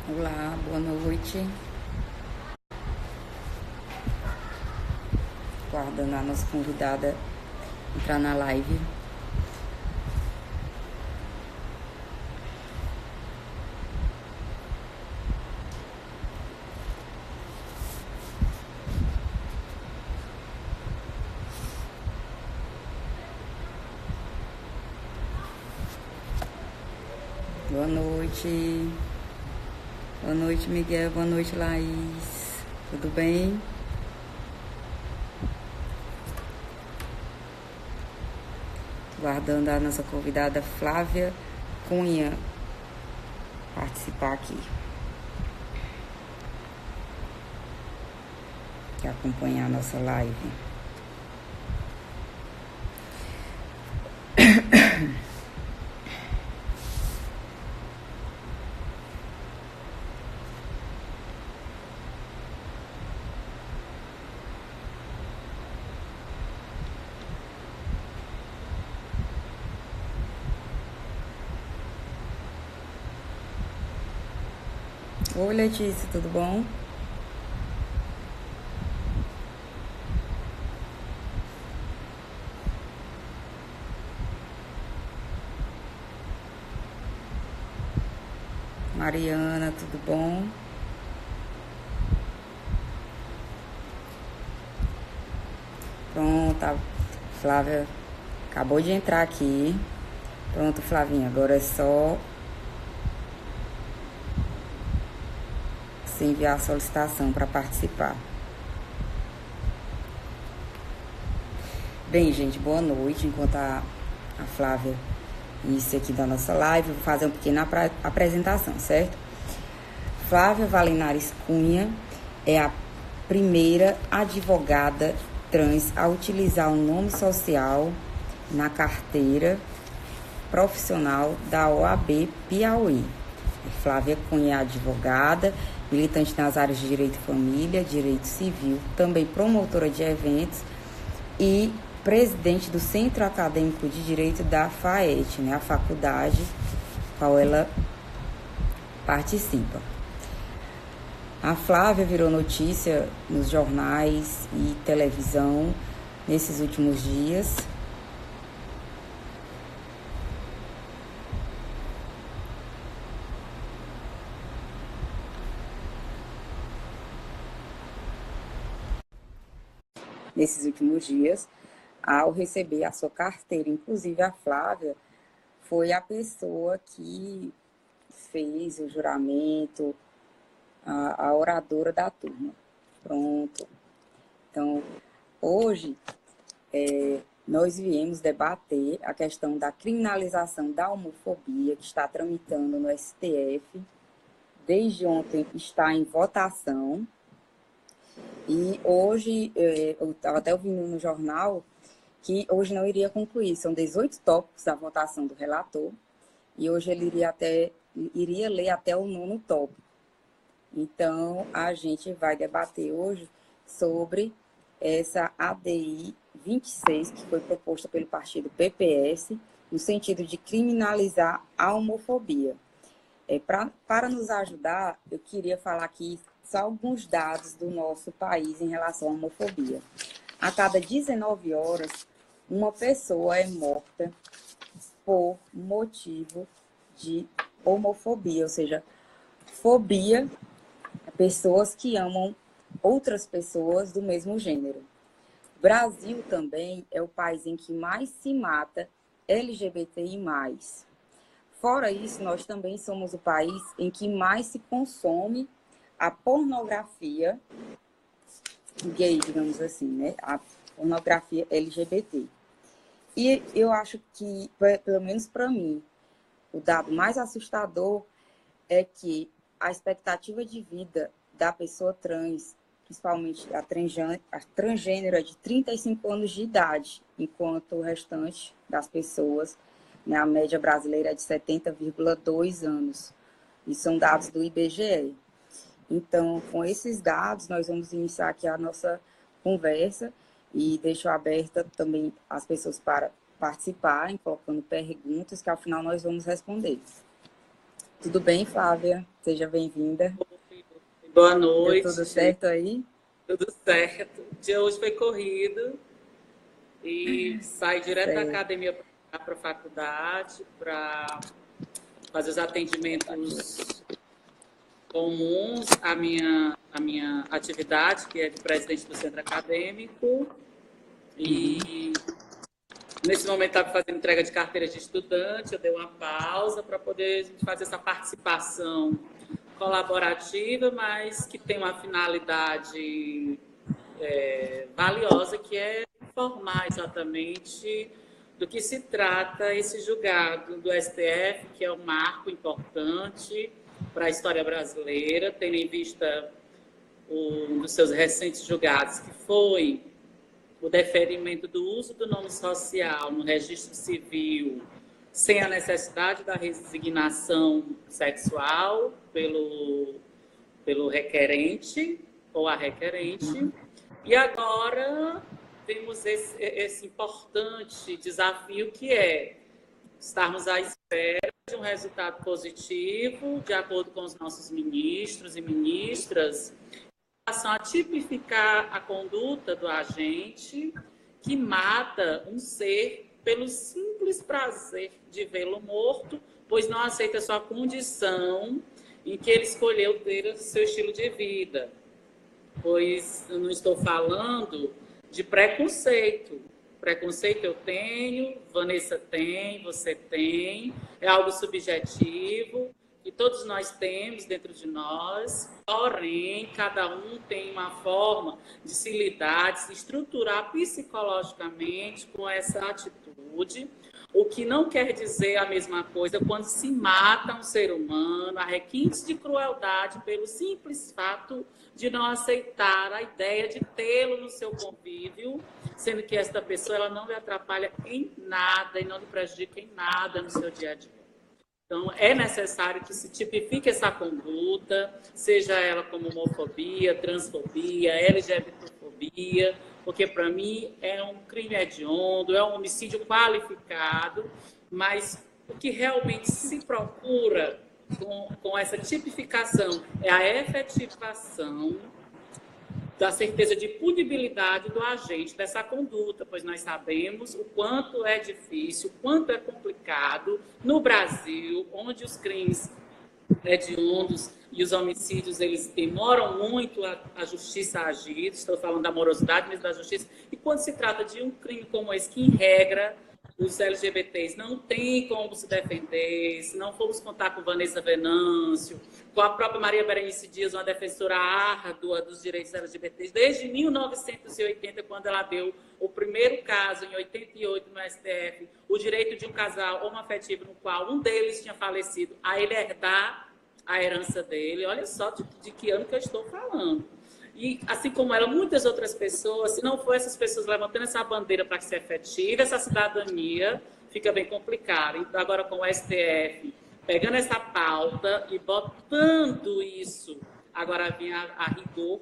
Olá, boa noite. Guardando a nossa convidada entrar na live. Boa noite. Boa noite, Miguel. Boa noite, Laís. Tudo bem? Guardando a nossa convidada Flávia Cunha participar aqui. Que acompanhar a nossa live. Oi, Letícia, tudo bom? Mariana, tudo bom? Pronto, a Flávia acabou de entrar aqui. Pronto, Flavinha, agora é só você enviar a solicitação para participar. Bem, gente, boa noite. Enquanto a Flávia inicia aqui da nossa live, eu vou fazer uma pequena apresentação, certo? Flávia Valinares Cunha é a primeira advogada trans a utilizar o nome social na carteira profissional da OAB Piauí. Flávia Cunha é advogada, militante nas áreas de direito de família, direito civil, também promotora de eventos e presidente do Centro Acadêmico de Direito da FAET, a faculdade qual ela participa. A Flávia virou notícia nos jornais e televisão nesses últimos dias. Ao receber a sua carteira. Inclusive, a Flávia foi a pessoa que fez o juramento, a oradora da turma. Pronto. Então, hoje, nós viemos debater a questão da criminalização da homofobia, que está tramitando no STF. Desde ontem está em votação. E hoje, eu estava até ouvindo no jornal, que hoje não iria concluir. São 18 tópicos da votação do relator, e hoje ele iria ler até o 9º tópico. Então, a gente vai debater hoje sobre essa ADI 26, que foi proposta pelo partido PPS, no sentido de criminalizar a homofobia. Para nos ajudar, eu queria falar aqui só alguns dados do nosso país em relação à homofobia. A cada 19 horas, uma pessoa é morta por motivo de homofobia, ou seja, fobia a pessoas que amam outras pessoas do mesmo gênero. O Brasil também é o país em que mais se mata LGBTI+. Fora isso, nós também somos o país em que mais se consome a pornografia gay, digamos assim, a pornografia LGBT. E eu acho que, pelo menos para mim, o dado mais assustador é que a expectativa de vida da pessoa trans, principalmente a transgênero, é de 35 anos de idade, enquanto o restante das pessoas, a média brasileira é de 70,2 anos. E são dados do IBGE. Então, com esses dados, nós vamos iniciar aqui a nossa conversa e deixo aberta também as pessoas para participarem, colocando perguntas, que ao final nós vamos responder. Tudo bem, Flávia? Seja bem-vinda. Boa Deu noite. tudo certo aí? Tudo certo. O dia hoje foi corrido e saí direto da Certo. academia para a faculdade para fazer os atendimentos comuns à minha atividade, que é de presidente do centro acadêmico. E nesse momento estava fazendo entrega de carteira de estudante, eu dei uma pausa para poder fazer essa participação colaborativa, mas que tem uma finalidade valiosa, que é informar exatamente do que se trata esse julgado do STF, que é um marco importante para a história brasileira, tendo em vista um dos seus recentes julgados, que foi o deferimento do uso do nome social no registro civil sem a necessidade da resignação sexual pelo requerente ou a requerente. E agora temos esse importante desafio, que é estarmos à espera de um resultado positivo, de acordo com os nossos ministros e ministras, em relação a tipificar a conduta do agente que mata um ser pelo simples prazer de vê-lo morto, pois não aceita sua condição em que ele escolheu ter seu estilo de vida. Pois eu não estou falando de preconceito. Preconceito eu tenho, Vanessa tem, você tem, é algo subjetivo, que todos nós temos dentro de nós, porém, cada um tem uma forma de se lidar, de se estruturar psicologicamente com essa atitude, o que não quer dizer a mesma coisa quando se mata um ser humano a requintes de crueldade pelo simples fato de não aceitar a ideia de tê-lo no seu convívio, sendo que esta pessoa ela não lhe atrapalha em nada e não lhe prejudica em nada no seu dia a dia. Então, é necessário que se tipifique essa conduta, seja ela como homofobia, transfobia, LGBTfobia, porque, para mim, é um crime hediondo, é um homicídio qualificado, mas o que realmente se procura com essa tipificação é a efetivação da certeza de punibilidade do agente dessa conduta, pois nós sabemos o quanto é difícil, o quanto é complicado no Brasil, onde os crimes hediondos e os homicídios, eles demoram muito a justiça agir, estou falando da morosidade, mas da justiça, e quando se trata de um crime como esse, que em regra os LGBTs não têm como se defender, se não formos contar com Vanessa Venâncio, com a própria Maria Berenice Dias, uma defensora árdua dos direitos LGBTs, desde 1980, quando ela deu o primeiro caso, em 88, no STF, o direito de um casal homoafetivo no qual um deles tinha falecido, a ele herdar a herança dele. Olha só de que ano que eu estou falando. E, assim como ela, muitas outras pessoas, se não for essas pessoas levantando essa bandeira para que se efetive essa cidadania, fica bem complicado. Então, agora com o STF, pegando essa pauta e botando isso, agora vem a rigor,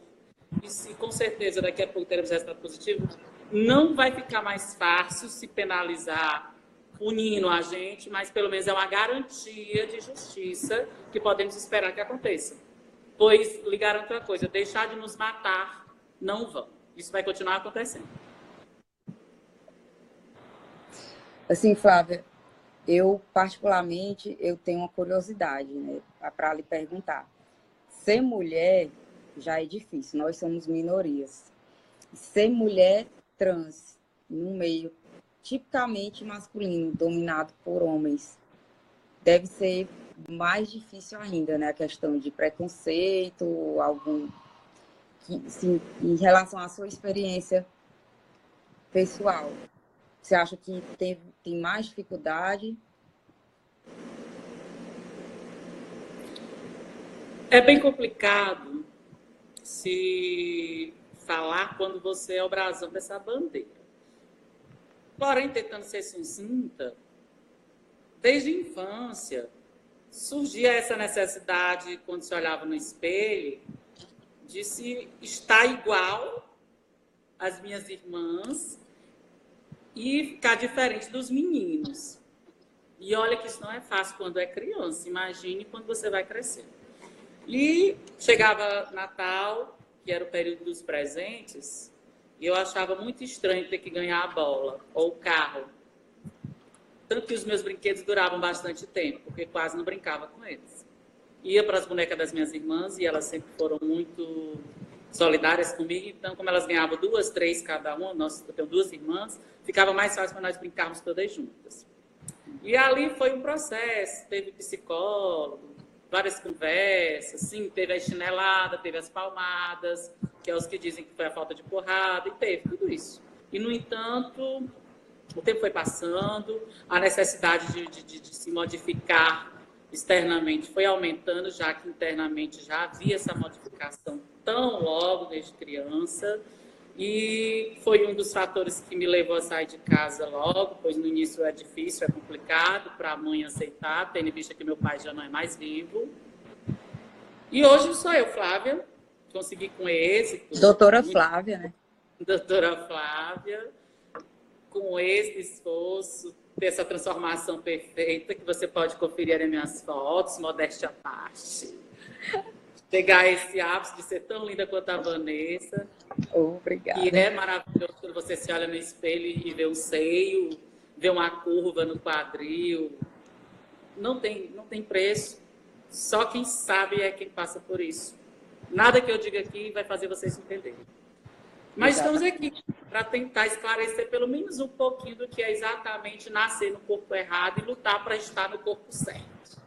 e se, com certeza daqui a pouco teremos resultado positivo, não vai ficar mais fácil se penalizar punindo a gente, mas pelo menos é uma garantia de justiça que podemos esperar que aconteça. Pois, lhe garanto outra coisa, deixar de nos matar, não vão. Isso vai continuar acontecendo. Assim, Flávia, eu particularmente, eu tenho uma curiosidade, né, para lhe perguntar. Ser mulher já é difícil, nós somos minorias. Ser mulher trans num meio tipicamente masculino, dominado por homens, deve ser mais difícil ainda, né? A questão de preconceito, algum que, sim, em relação à sua experiência pessoal. Você acha que tem mais dificuldade? É bem complicado se falar quando você é o brasão dessa bandeira. Porém, tentando ser sucinta, desde a infância, surgia essa necessidade, quando se olhava no espelho, de se estar igual às minhas irmãs e ficar diferente dos meninos. E olha que isso não é fácil quando é criança, imagine quando você vai crescer. E chegava Natal, que era o período dos presentes, e eu achava muito estranho ter que ganhar a bola ou o carro. Tanto que os meus brinquedos duravam bastante tempo, porque quase não brincava com eles. Ia para as bonecas das minhas irmãs e elas sempre foram muito solidárias comigo. Então, como elas ganhavam 2, 3 cada uma, eu tenho 2 irmãs, ficava mais fácil para nós brincarmos todas juntas. E ali foi um processo, teve psicólogo, várias conversas, sim, teve a chinelada, teve as palmadas, que é os que dizem que foi a falta de porrada, e teve tudo isso. E, no entanto, o tempo foi passando, a necessidade de se modificar externamente foi aumentando, já que internamente já havia essa modificação tão logo desde criança. E foi um dos fatores que me levou a sair de casa logo, pois no início é difícil, é complicado para a mãe aceitar, tendo em vista que meu pai já não é mais vivo. E hoje sou eu, Flávia, consegui com êxito. Doutora Flávia, né? Doutora Flávia, com esse esforço, ter essa transformação perfeita, que você pode conferir nas minhas fotos, modéstia à parte. Chegar a esse ápice de ser tão linda quanto a Vanessa. Obrigada. E é maravilhoso quando você se olha no espelho e vê um seio, vê uma curva no quadril. Não tem preço. Só quem sabe é quem passa por isso. Nada que eu diga aqui vai fazer vocês entenderem. Mas estamos aqui para tentar esclarecer pelo menos um pouquinho do que é exatamente nascer no corpo errado e lutar para estar no corpo certo.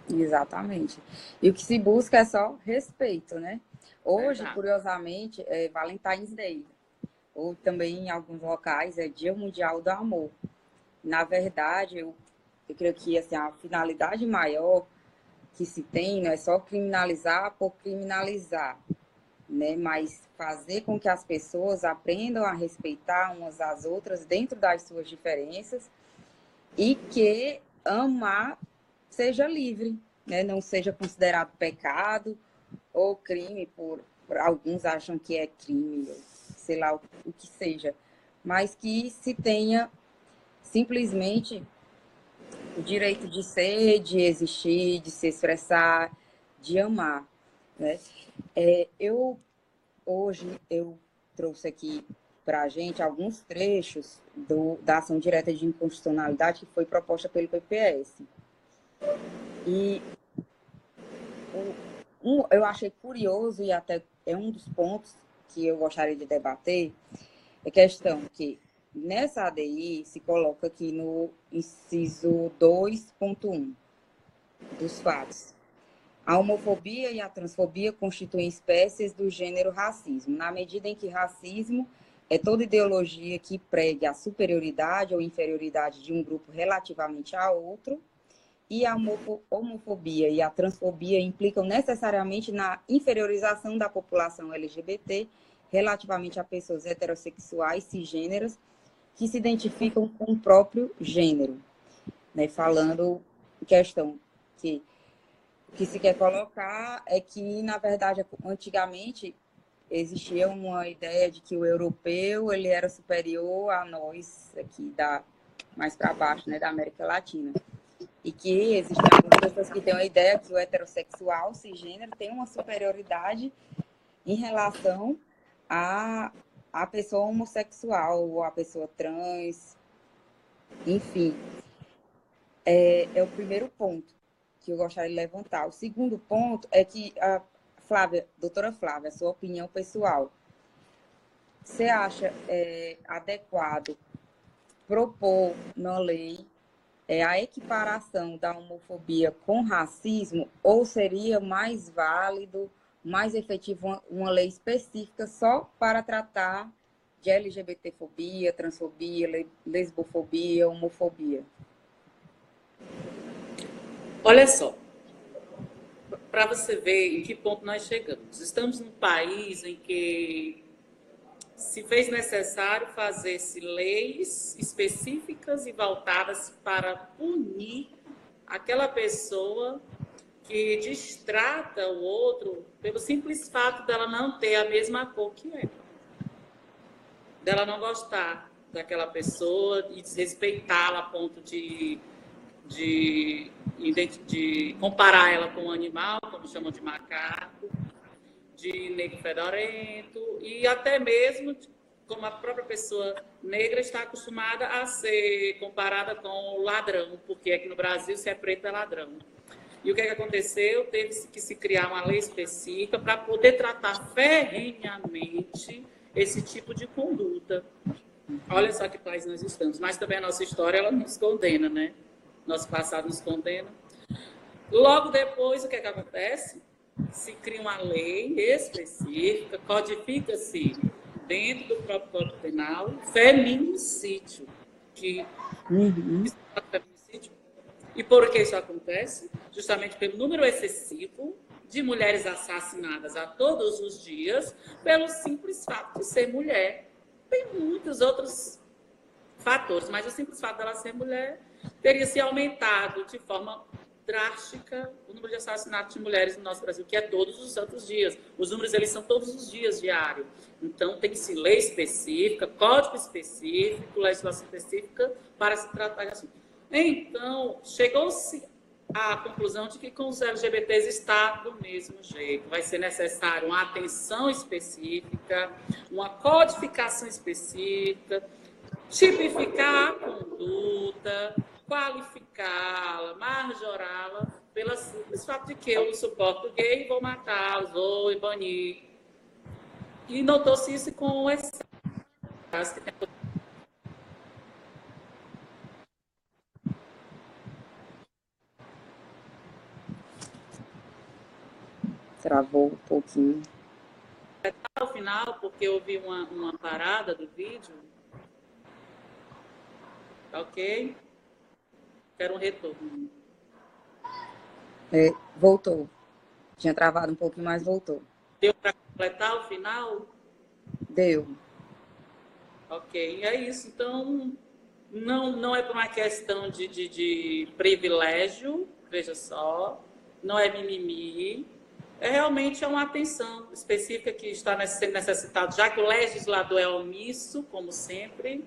Exatamente. E o que se busca é só respeito, né? Hoje, curiosamente, é Valentine's Day. Ou também em alguns locais é Dia Mundial do Amor. Na verdade, eu creio que assim, a finalidade maior que se tem não é só criminalizar por criminalizar, né? Mas fazer com que as pessoas aprendam a respeitar umas às outras dentro das suas diferenças e que amar seja livre, né? Não seja considerado pecado ou crime, por alguns acham que é crime, sei lá o que seja, mas que se tenha simplesmente o direito de ser, de existir, de se expressar, de amar, né? Hoje eu trouxe aqui para a gente alguns trechos da ação direta de inconstitucionalidade que foi proposta pelo PPS. E eu achei curioso, e até é um dos pontos que eu gostaria de debater, é a questão que nessa ADI se coloca aqui no inciso 2.1 dos fatos. A homofobia e a transfobia constituem espécies do gênero racismo, na medida em que racismo é toda ideologia que pregue a superioridade ou inferioridade de um grupo relativamente a outro, e a homofobia e a transfobia implicam necessariamente na inferiorização da população LGBT relativamente a pessoas heterossexuais, cisgêneras, que se identificam com o próprio gênero. Né? Falando questão que o que se quer colocar é que, na verdade, antigamente existia uma ideia de que o europeu ele era superior a nós aqui mais para baixo, né, da América Latina. E que existem algumas pessoas que têm a ideia que o heterossexual, cisgênero, tem uma superioridade em relação à pessoa homossexual, ou à pessoa trans, enfim. É o primeiro ponto que eu gostaria de levantar. O segundo ponto é que, doutora Flávia, a sua opinião pessoal, você acha adequado propor na lei a equiparação da homofobia com racismo, ou seria mais válido, mais efetivo uma lei específica só para tratar de LGBTfobia, transfobia, lesbofobia, homofobia? Olha só, para você ver em que ponto nós chegamos. Estamos num país em que se fez necessário fazer-se leis específicas e voltadas para punir aquela pessoa que destrata o outro pelo simples fato dela não ter a mesma cor que ele. Dela não gostar daquela pessoa e desrespeitá-la a ponto de de comparar ela com um animal, como chamam de macaco, de negro fedorento, e até mesmo como a própria pessoa negra está acostumada a ser comparada com o ladrão, porque aqui no Brasil, se é preto, é ladrão. E o que aconteceu? Teve que se criar uma lei específica para poder tratar ferrenhamente esse tipo de conduta. Olha só que país nós estamos. Mas também a nossa história, ela nos condena, né? Nosso passado nos condena. Logo depois, o que acontece? Se cria uma lei específica, codifica-se dentro do próprio Código Penal feminicídio. Feminicídio. E por que isso acontece? Justamente pelo número excessivo de mulheres assassinadas a todos os dias, pelo simples fato de ser mulher. Tem muitos outros fatores, mas o simples fato dela ser mulher teria se aumentado de forma drástica o número de assassinatos de mulheres no nosso Brasil, que é todos os santos dias. Os números, eles são todos os dias diários. Então, tem-se lei específica, código específico, legislação específica para se tratar disso. Então, chegou-se à conclusão de que com os LGBTs está do mesmo jeito. Vai ser necessário uma atenção específica, uma codificação específica, tipificar a conduta, qualificá-la, majorá-la, pelo simples fato de que eu não suporto gay, vou matá-los, vou banir. E notou-se isso com esse caso que tem. Travou um pouquinho. Ao final, porque eu vi uma parada do vídeo. Ok? Quero um retorno. Voltou. Tinha travado um pouquinho, mas voltou. Deu para completar o final? Deu. Ok, é isso. Então, não é por uma questão de privilégio, veja só, não é mimimi, é realmente uma atenção específica que está sendo necessitado, já que o legislador é omisso, como sempre,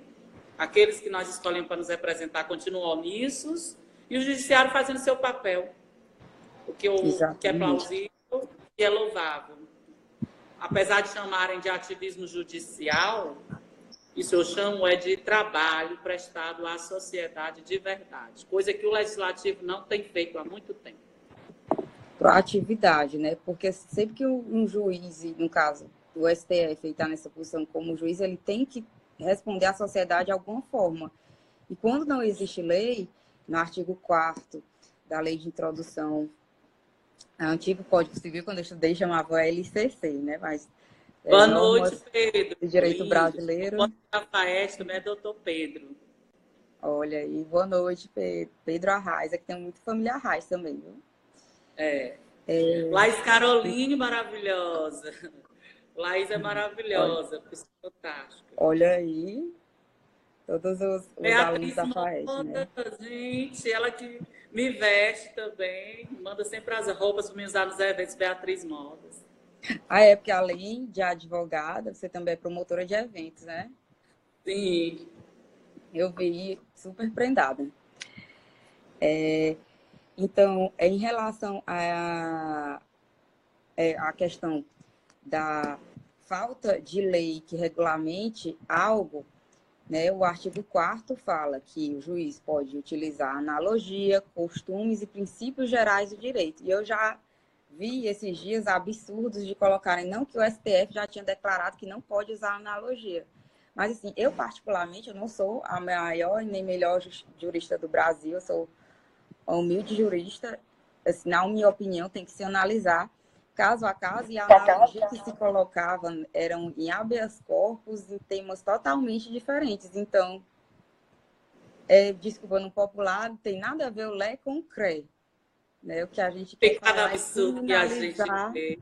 aqueles que nós escolhemos para nos representar continuam omissos, e o judiciário fazendo seu papel, o que é plausível e é louvável. Apesar de chamarem de ativismo judicial, isso eu chamo de trabalho prestado à sociedade de verdade, coisa que o legislativo não tem feito há muito tempo. Proatividade, né? Porque sempre que um juiz, no caso do STF, está nessa posição como juiz, ele tem que responder à sociedade de alguma forma. E quando não existe lei, no artigo 4º da Lei de Introdução ao Antigo Código Civil, quando eu estudei, chamava LCC, né? Mas boa noite, Pedro. De direito brasileiro. Boa noite, Rafael, também é doutor Pedro. Olha aí, boa noite, Pedro Arraes. Aqui tem muito família Arraes também, viu? Laís Caroline, maravilhosa. Laís é maravilhosa, fantástica. Olha aí, todos os alunos da FAES, né? Gente, ela que me veste também, manda sempre as roupas para me usar nos eventos Beatriz Modas. Porque além de advogada, você também é promotora de eventos, né? Sim. Eu vi super prendada. Então, em relação à questão da falta de lei que regulamente algo, né, o artigo 4º fala que o juiz pode utilizar analogia, costumes e princípios gerais do direito. E eu já vi esses dias absurdos de colocarem, não que o STF já tinha declarado que não pode usar analogia. Mas, assim, eu particularmente, eu não sou a maior e nem melhor jurista do Brasil, eu sou humilde jurista, assim, na minha opinião, tem que se analisar caso a caso, e a analogia que se colocava eram em habeas corpus, em temas totalmente diferentes. Então, desculpa, no popular, não tem nada a ver o lé com o cré. Né? O que a gente quer falar absurdo que a gente vê.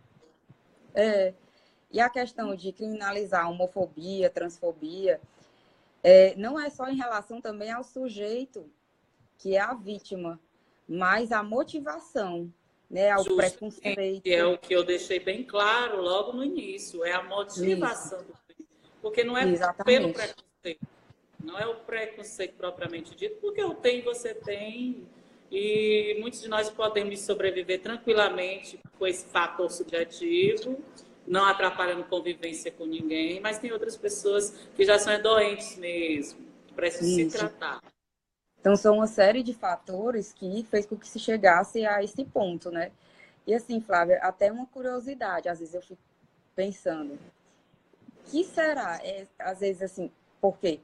E a questão de criminalizar a homofobia, transfobia, não é só em relação também ao sujeito, que é a vítima, mas a motivação, né, ao preconceito. É o que eu deixei bem claro logo no início, é a motivação do crime. Porque não é pelo preconceito, não é o preconceito propriamente dito, porque eu tenho, você tem, e muitos de nós podemos sobreviver tranquilamente com esse fator subjetivo, não atrapalhando convivência com ninguém, mas tem outras pessoas que já são doentes mesmo, que precisam se Isso. tratar. Então, são uma série de fatores que fez com que se chegasse a esse ponto, né? E assim, Flávia, até uma curiosidade, às vezes eu fico pensando, o que será? Às vezes, assim, porque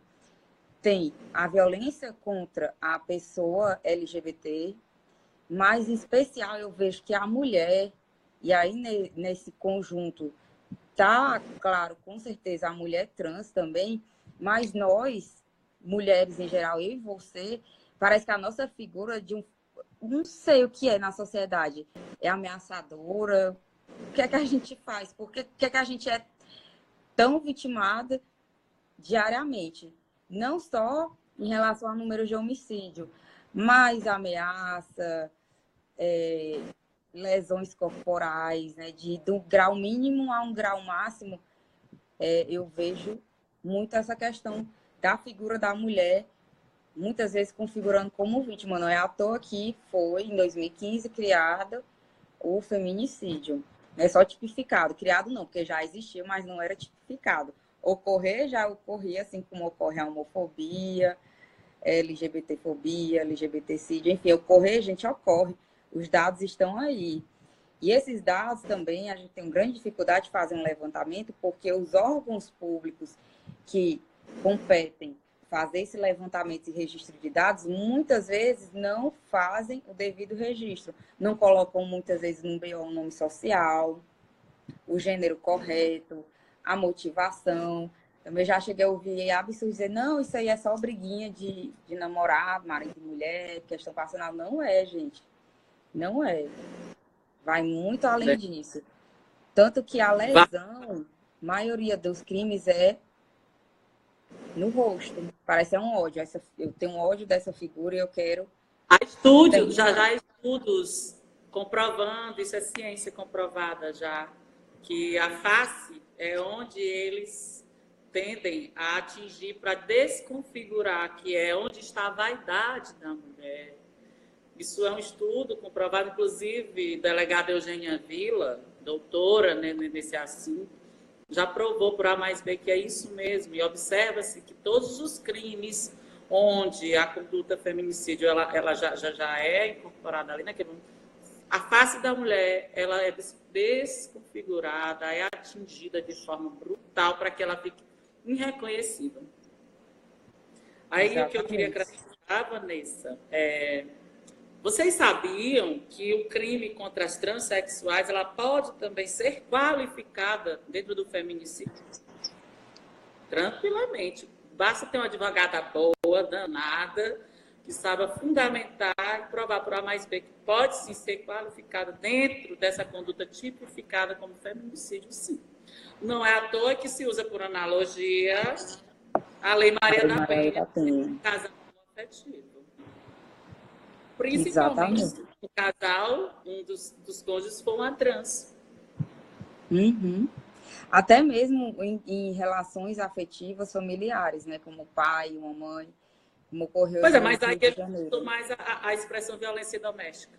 tem a violência contra a pessoa LGBT, mas em especial eu vejo que a mulher, e aí nesse conjunto tá, claro, com certeza a mulher trans também, mas nós, mulheres em geral, eu e você, parece que a nossa figura de não sei o que é na sociedade, é ameaçadora. O que é que a gente faz? Por que é que a gente é tão vitimada diariamente? Não só em relação ao número de homicídio, mas ameaça, lesões corporais, né, do grau mínimo a um grau máximo, eu vejo muito essa questão da figura da mulher, muitas vezes configurando como vítima. Não é à toa que foi, em 2015, criado o feminicídio. Não é só tipificado. Criado não, porque já existia, mas não era tipificado. Ocorrer já ocorria, assim como ocorre a homofobia, LGBTfobia, LGBTcídio, enfim, ocorrer, gente, ocorre. Os dados estão aí. E esses dados também, a gente tem uma grande dificuldade de fazer um levantamento, porque os órgãos públicos que competem fazer esse levantamento e registro de dados, muitas vezes não fazem o devido registro. Não colocam, muitas vezes, no BO um nome social, o gênero correto, a motivação. Também já cheguei a ouvir absurdo dizer, não, isso aí é só briguinha de namorado, marido e mulher, questão passional. Não é, gente. Não é. Vai muito além disso. Tanto que a lesão, a maioria dos crimes é no rosto. Parece um ódio. Eu tenho um ódio dessa figura e eu quero... Há estudos, já estudos comprovando, isso é ciência comprovada já, que a face é onde eles tendem a atingir para desconfigurar, que é onde está a vaidade da mulher. Isso é um estudo comprovado, inclusive, a delegada Eugênia Villa, doutora, né, nesse assunto, já provou por A mais B que é isso mesmo. E observa-se que todos os crimes onde a conduta feminicídio ela já é incorporada ali, né? A face da mulher ela é desconfigurada, é atingida de forma brutal para que ela fique irreconhecível. Aí exatamente. O que eu queria acrescentar, Vanessa, vocês sabiam que o crime contra as transexuais ela pode também ser qualificada dentro do feminicídio? Tranquilamente. Basta ter uma advogada boa, danada, que saiba fundamentar e provar por A mais B que pode sim ser qualificada dentro dessa conduta tipificada como feminicídio, sim. Não é à toa que se usa por analogia a Lei Maria da Penha, casal afetivo. Principalmente se o casal, um dos cônjuges for uma trans. Uhum. Até mesmo em relações afetivas familiares, né? Como o pai, uma mãe, como ocorreu pois no mas aí Rio de Janeiro. Eu mais a expressão violência doméstica.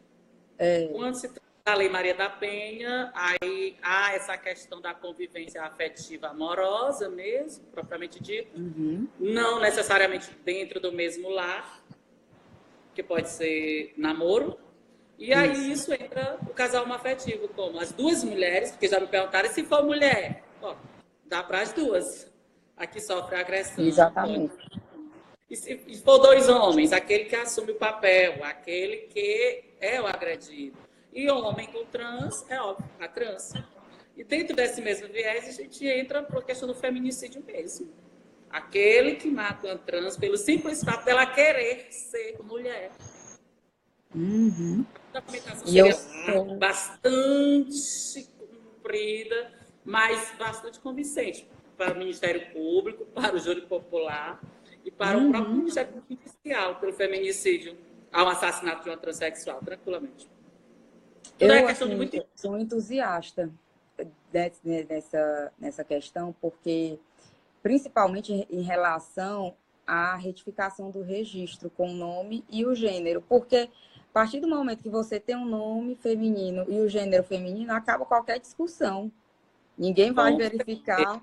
É. Quando se trata da Lei Maria da Penha, aí há essa questão da convivência afetiva amorosa mesmo, propriamente dito. Uhum. Não necessariamente dentro do mesmo lar, que pode ser namoro. E aí isso entra o casal homoafetivo, como as duas mulheres, porque já me perguntaram se for mulher. Ó, dá para as duas. Aqui sofre agressão. Exatamente. E se for dois homens, aquele que assume o papel, aquele que é o agredido. E o homem com trans, é óbvio, a trans. E dentro desse mesmo viés, a gente entra para a questão do feminicídio mesmo. Aquele que mata uma trans pelo simples fato dela querer ser mulher. Uhum. A documentação chega bastante cumprida, mas bastante convincente para o Ministério Público, para o júri popular e para o próprio Ministério Judicial pelo feminicídio ao assassinato de uma transexual, tranquilamente. Eu é questão assim, de muito... sou entusiasta nessa questão, porque principalmente em relação à retificação do registro com o nome e o gênero, porque partir do momento que você tem um nome feminino e o gênero feminino, acaba qualquer discussão. Ninguém vai verificar o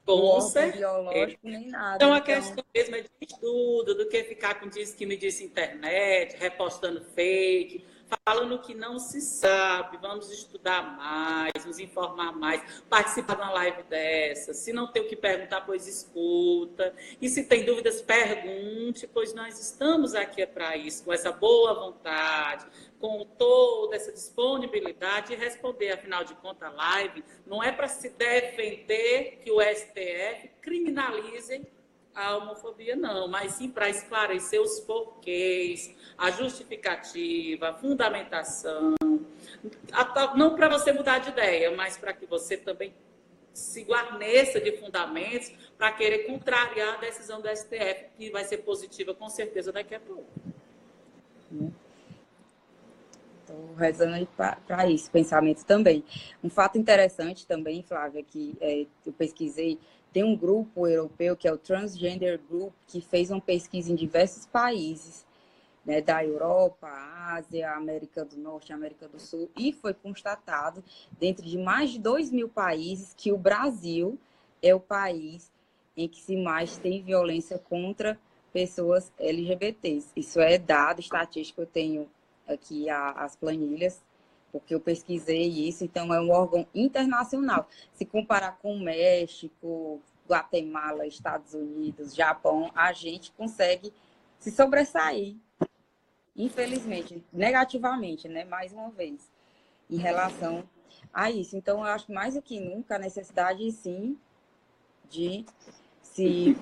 Com órgão certeza. biológico nem nada. Então, a Então, questão mesmo é de estudo, do que ficar com disse que me disse internet, repostando fake, falando que não se sabe. Vamos estudar mais, nos informar mais, participar de uma live dessa. Se não tem o que perguntar, pois escuta. E se tem dúvidas, pergunte, pois nós estamos aqui para isso, com essa boa vontade, com toda essa disponibilidade de responder. Afinal de contas, a live não é para se defender que o STF criminalize a homofobia, não, mas sim para esclarecer os porquês, a justificativa, a fundamentação, não para você mudar de ideia, mas para que você também se guarneça de fundamentos para querer contrariar a decisão do STF, que vai ser positiva com certeza daqui a pouco. Estou rezando aí para isso, pensamento também. Um fato interessante também, Flávia, que eu pesquisei, tem um grupo europeu, que é o Transgender Group, que fez uma pesquisa em diversos países, né, da Europa, Ásia, América do Norte, América do Sul, e foi constatado, dentro de mais de 2.000 países, que o Brasil é o país em que se mais tem violência contra pessoas LGBTs. Isso é dado estatístico, eu tenho aqui as planilhas, porque eu pesquisei isso, então é um órgão internacional. Se comparar com o México, Guatemala, Estados Unidos, Japão, a gente consegue se sobressair, infelizmente, negativamente, né? Mais uma vez, em relação a isso. Então, eu acho que mais do que nunca a necessidade, sim, de se...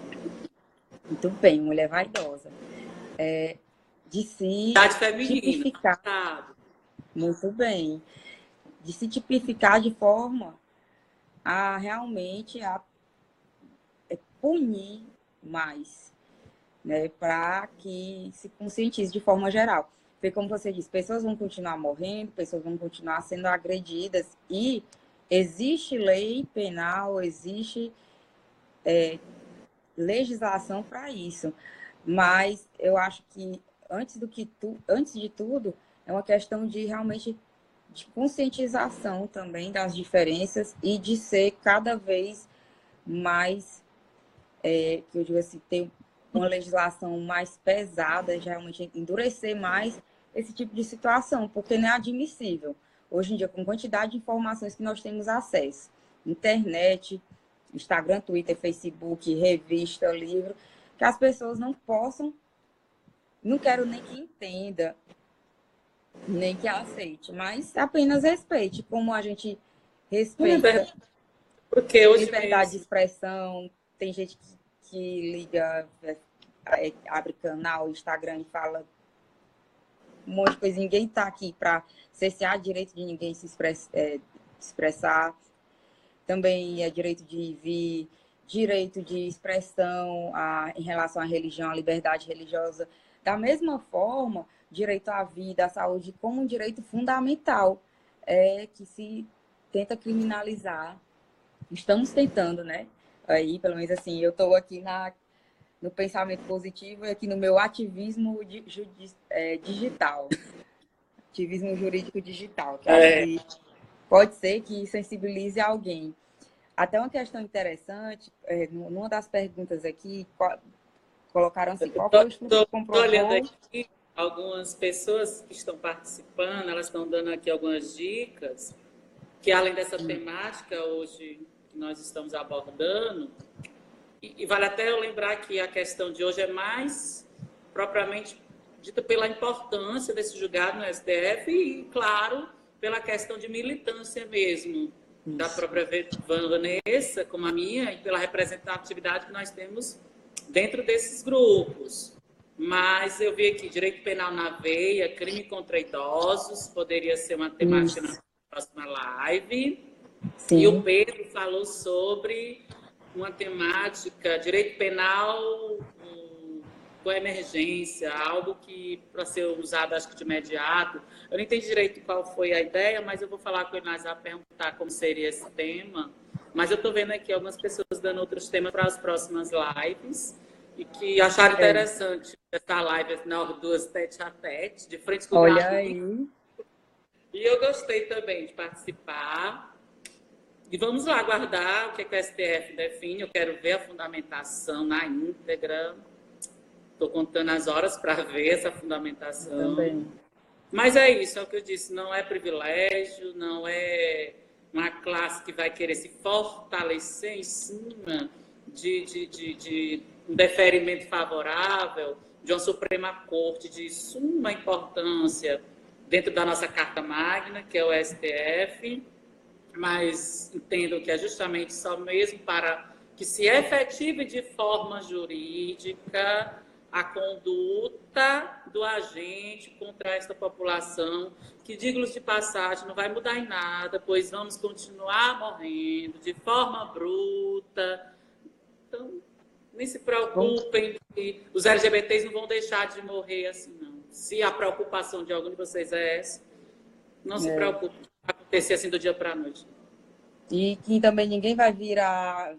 Muito bem, mulher vaidosa. De se tipificar. Muito bem. De se tipificar de forma a realmente punir mais, né, para que se conscientize de forma geral. Porque, como você disse, pessoas vão continuar morrendo, pessoas vão continuar sendo agredidas e existe lei penal, existe legislação para isso. Mas eu acho que, antes de tudo, é uma questão de realmente de conscientização também das diferenças e de ser cada vez mais, que eu digo assim, ter uma legislação mais pesada, realmente endurecer mais esse tipo de situação, porque não é admissível. Hoje em dia, com a quantidade de informações que nós temos acesso, internet, Instagram, Twitter, Facebook, revista, livro, que as pessoas não possam, não quero nem que entenda, nem que aceite, mas apenas respeite, como a gente respeita porque hoje liberdade mesmo... de expressão. Tem gente que liga, abre canal, Instagram e fala um monte de coisa. Ninguém está aqui para cercear direito de ninguém se expressar. Também é direito de vir, direito de expressão em relação à religião, à liberdade religiosa. Da mesma forma, direito à vida, à saúde, como um direito fundamental, que se tenta criminalizar. Estamos tentando, né? Aí, pelo menos assim, eu estou aqui no pensamento positivo e aqui no meu ativismo digital. Ativismo jurídico digital, que acho que pode ser que sensibilize alguém. Até uma questão interessante, numa das perguntas aqui, colocaram assim, qual foi o estudo que comprovou... Estou olhando aqui, algumas pessoas que estão participando, elas estão dando aqui algumas dicas, que além dessa temática hoje que nós estamos abordando, e vale até eu lembrar que a questão de hoje é mais propriamente dita pela importância desse julgado no STF e, claro, pela questão de militância mesmo, da própria Vanessa, como a minha, e pela representatividade que nós temos dentro desses grupos. Mas eu vi aqui direito penal na veia, crime contra idosos, poderia ser uma temática na próxima live. Sim. E o Pedro falou sobre uma temática, direito penal com emergência, algo que para ser usado, acho que de imediato. Eu não entendi direito qual foi a ideia, mas eu vou falar com ele mais a perguntar como seria esse tema. Mas eu estou vendo aqui algumas pessoas dando outros temas para as próximas lives. e que acharam interessante essa live, nós duas tete a tete, de frente com o Olha Davi. E eu gostei também de participar. E vamos lá aguardar o que o STF define. Eu quero ver a fundamentação na íntegra. Estou contando as horas para ver essa fundamentação. Também. Mas é isso, é o que eu disse, não é privilégio, não é uma classe que vai querer se fortalecer em cima de um deferimento favorável de uma Suprema Corte de suma importância dentro da nossa Carta Magna, que é o STF, mas entendo que é justamente só mesmo para que se efetive de forma jurídica a conduta do agente contra esta população, que, digo-lhes de passagem, não vai mudar em nada, pois vamos continuar morrendo de forma bruta. Então, nem se preocupem, que os LGBTs não vão deixar de morrer assim, não. Se a preocupação de algum de vocês é essa, não se preocupe, vai acontecer assim do dia para a noite. E que também ninguém vai virar,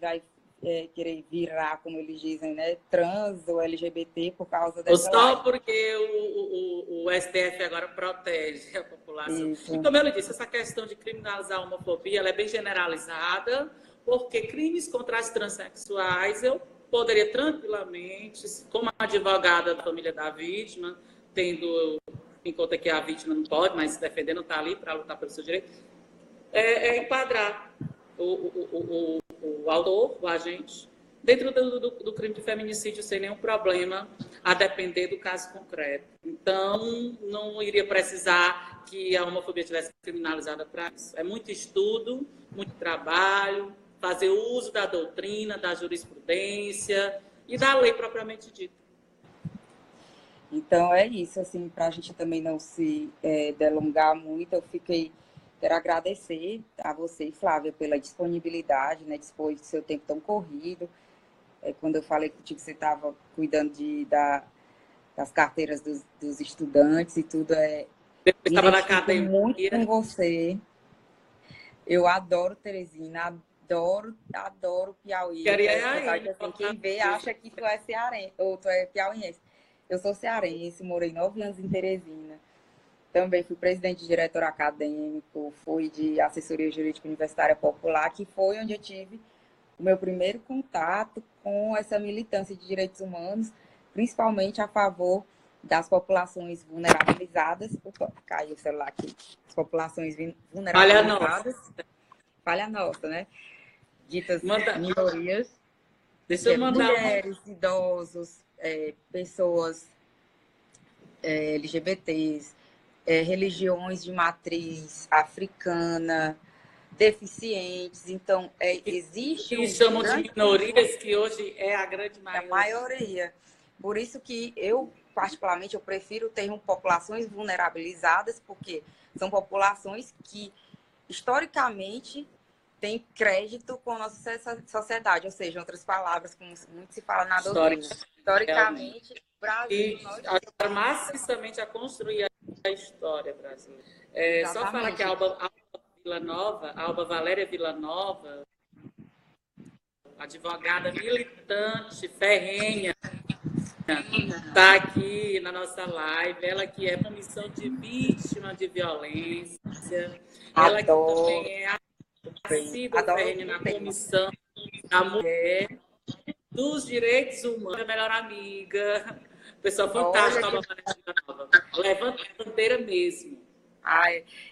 querer virar, como eles dizem, né, trans ou LGBT por causa dessa Só live. porque o STF agora protege a população. Isso. E como eu disse, essa questão de criminalizar a homofobia, ela é bem generalizada, porque crimes contra as transexuais eu poderia tranquilamente, como advogada da família da vítima, tendo em conta que a vítima não pode, mas se defender não está ali para lutar pelo seu direito, enquadrar o autor, o agente, dentro do crime de feminicídio sem nenhum problema, a depender do caso concreto. Então, não iria precisar que a homofobia tivesse criminalizada para isso. É muito estudo, muito trabalho, fazer uso da doutrina, da jurisprudência e da lei propriamente dita. Então, é isso, assim, para a gente também não se delongar muito, quero agradecer a você, Flávia, pela disponibilidade, né, depois do seu tempo tão corrido. Quando eu falei contigo que você estava cuidando das carteiras dos estudantes e tudo, Eu estava na identifico academia. muito com você. Eu adoro Teresina, adoro Piauí. Apesar de, assim, quem vê acha que tu é cearense, ou tu é piauiense. Eu sou cearense, morei 9 anos em Teresina. Também fui presidente de diretor acadêmico, fui de assessoria jurídica universitária popular, que foi onde eu tive o meu primeiro contato com essa militância de direitos humanos, principalmente a favor das populações vulnerabilizadas. Opa, caiu o celular aqui. As populações vulnerabilizadas. Falha nossa, né? Ditas minorias. Deixa eu mandar mulheres, idosos, pessoas LGBTs, religiões de matriz africana, deficientes. Então, existe que chamam de minorias, que hoje é a grande maioria. A maioria. Por isso que eu, particularmente, eu prefiro o termo populações vulnerabilizadas, porque são populações que, historicamente, têm crédito com a nossa sociedade. Ou seja, em outras palavras, como muito se fala na doutrina. Historicamente, o Brasil... E maciçamente a construir a história brasileira. Só falar que a Alba Valéria Villanova, advogada militante, ferrenha, está aqui na nossa live. Ela que é comissão de vítima de violência. Ela que também é assídua ferrenha na comissão da mulher, dos direitos humanos, melhor amiga. Pessoal fantástico, Alba Valéria Villanova. Levanta a bandeira mesmo.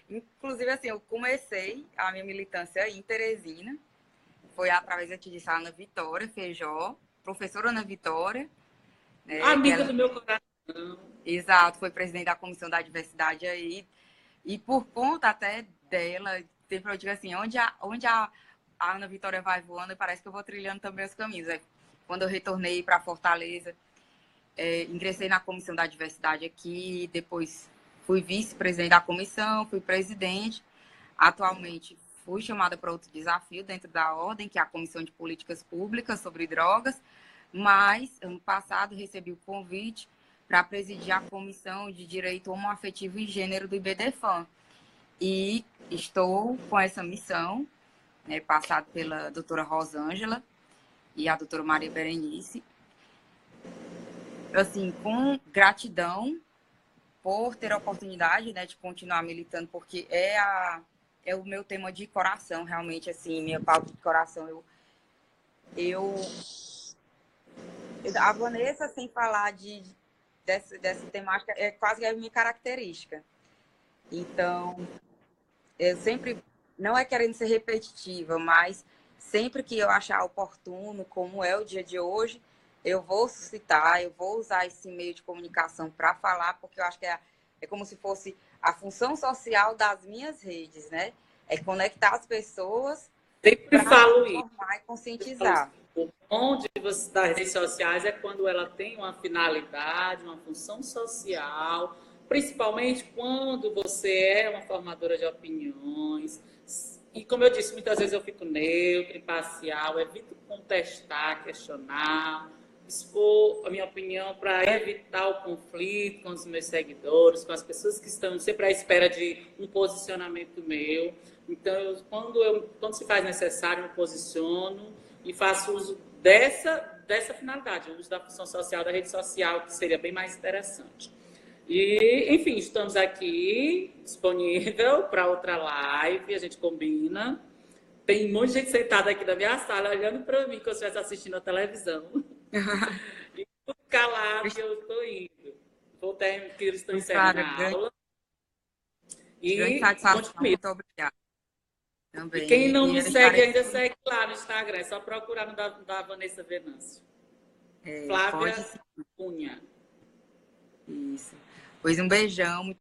Inclusive, assim, eu comecei a minha militância em Teresina. Foi através, eu te disse, a Ana Vitória Feijó, professora Ana Vitória. Amiga do meu coração. Exato, foi presidente da Comissão da Diversidade aí. E por conta até dela, sempre eu digo assim, onde a Ana Vitória vai voando, parece que eu vou trilhando também os caminhos. Quando eu retornei para Fortaleza, ingressei na Comissão da Diversidade aqui, depois fui vice-presidente da comissão, fui presidente. Atualmente, fui chamada para outro desafio dentro da ordem, que é a Comissão de Políticas Públicas sobre Drogas, mas, ano passado, recebi o convite para presidir a Comissão de Direito Homoafetivo e Gênero do IBDFAM. E estou com essa missão, passada pela doutora Rosângela e a doutora Maria Berenice. assim, com gratidão por ter a oportunidade, né, de continuar militando, porque é o meu tema de coração, realmente, assim, minha pauta de coração. A Vanessa, sem falar dessa temática, é quase a minha característica. Então, eu sempre, não é querendo ser repetitiva, mas sempre que eu achar oportuno, como é o dia de hoje, eu vou suscitar, eu vou usar esse meio de comunicação para falar, porque eu acho que é como se fosse a função social das minhas redes, né? É conectar as pessoas Sempre para falo isso. informar e conscientizar. O bom das redes sociais é quando ela tem uma finalidade, uma função social, principalmente quando você é uma formadora de opiniões. E como eu disse, muitas vezes eu fico neutra, imparcial, evito contestar, questionar, expor a minha opinião para evitar o conflito com os meus seguidores, com as pessoas que estão sempre à espera de um posicionamento meu. Então, quando se faz necessário, eu me posiciono e faço uso dessa finalidade, o uso da função social da rede social, que seria bem mais interessante. E, enfim, estamos aqui disponível para outra live, a gente combina. Tem um monte de gente sentada aqui na minha sala, olhando para mim, como se eu estivesse assistindo a televisão. E tudo calado que eu estou indo. Que eles estão encerrando Clara, a aula. grande E satisfação, continue. muito obrigada. E Também. quem não E me eu segue estarei... ainda, segue lá no Instagram. É só procurar no da Vanessa Venâncio. pode Flávia sim. Cunha. Isso. Pois um beijão.